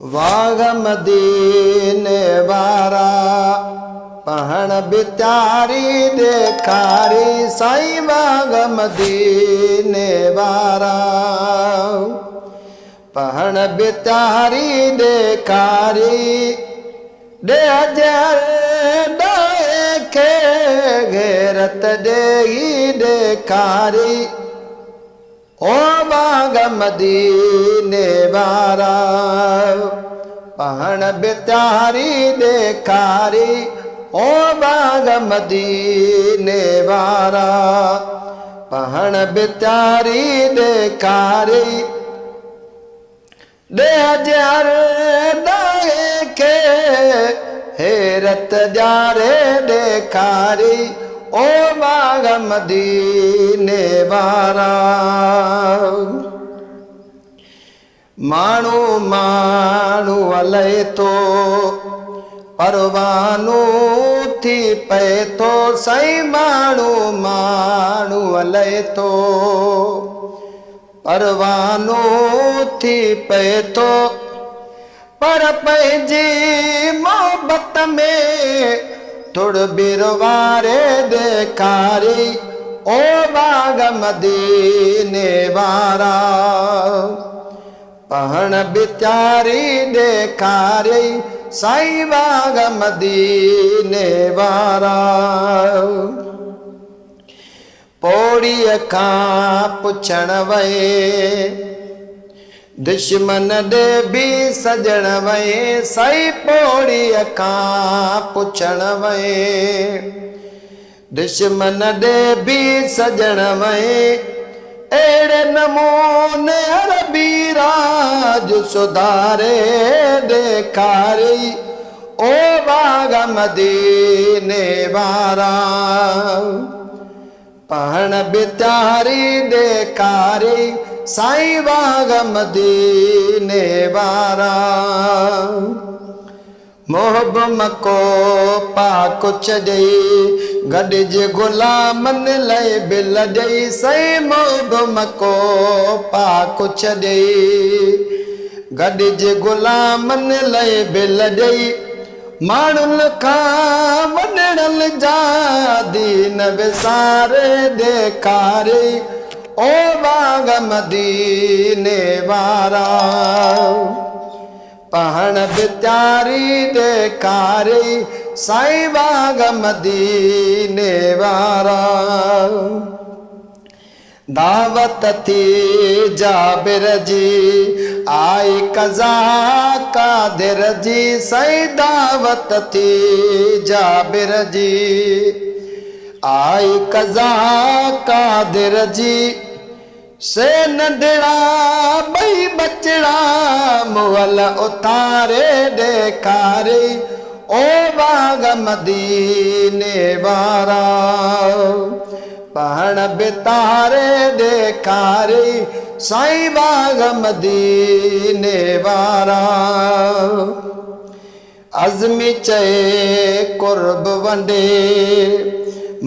वाग मदीने वारा पहण बिचारी देखारी साईं वाग मदीने वारा पहण बिचारी देखारी दे जर के घेरत देही देखारी ओ बाग मदीने वारा पहण बिचारी देखारी ओ बाग मदीने वारा पहण बिचारी देखारी दे जार के हेरत जारे देखारी ओ बाग मदीने वारा मानू मानू अले तो परवानू थी पे तो सही मानू मानू अले तो परवानू थी पे तो पर पैजी मोहब्बत में तुड़ बिरवारे देखारी ओ बाग मदीने वारा पहण बिचारी देखारी साईं बाग मदीने वारा पौड़ीअ खां पुछण वए दुश्मन दे भी सजण वए साईं पौड़ीअ खां पुछण वए दुश्मन दे भी सजण वए एड़े नमूने अरबी राज सुधारे देखारी ओ बाग मदीने वारा पहण बिचारी देखारी साईं बाग मदीने वारा मोहब मको पा कुछ जई गॾिज गुलामन लय बिल जई साईं मोहब मको पा कुछ जई गॾिज गुलामन लय बिल जई माण्हुनि खां वॾड़ल जा दीन विसारे देखारी ओ बाग मदीने वारा पहण बिचारी देखारी साईं बाग मदीने वारा दावत थी जाबिर जी आई कज़ा कादिर जी साईं दावत थी जाबिर जी आई कज़ा कादिर जी से नंढड़ा बई बचड़ा मुअल उतारे देखारी ओ बाग मदीने वारा पहण बितारे देखारी साईं बाग मदीने वारा अज़मी चए कुर्ब वंडे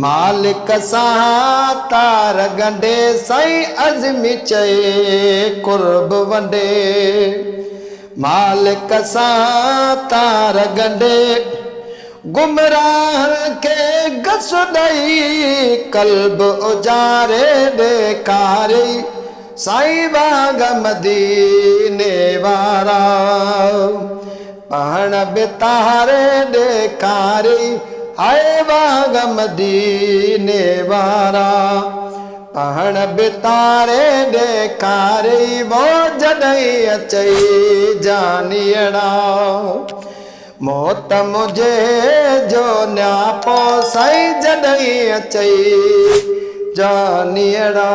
मालिक सां तार गंढे साईं अज़मी चए कुर्ब वंडे मालिक सां तार गंढे गुमराह के गस ॾई कल्ब उजारे देखारी साईं बाग मदीने वारा पहण बितारे देखारी हाय बाग मदीने वारा पहण बितारे देखारी वो जॾहिं अचई जानियड़ा मौत मुझे जो न्यापो साईं जॾहिं अचई जानियड़ा।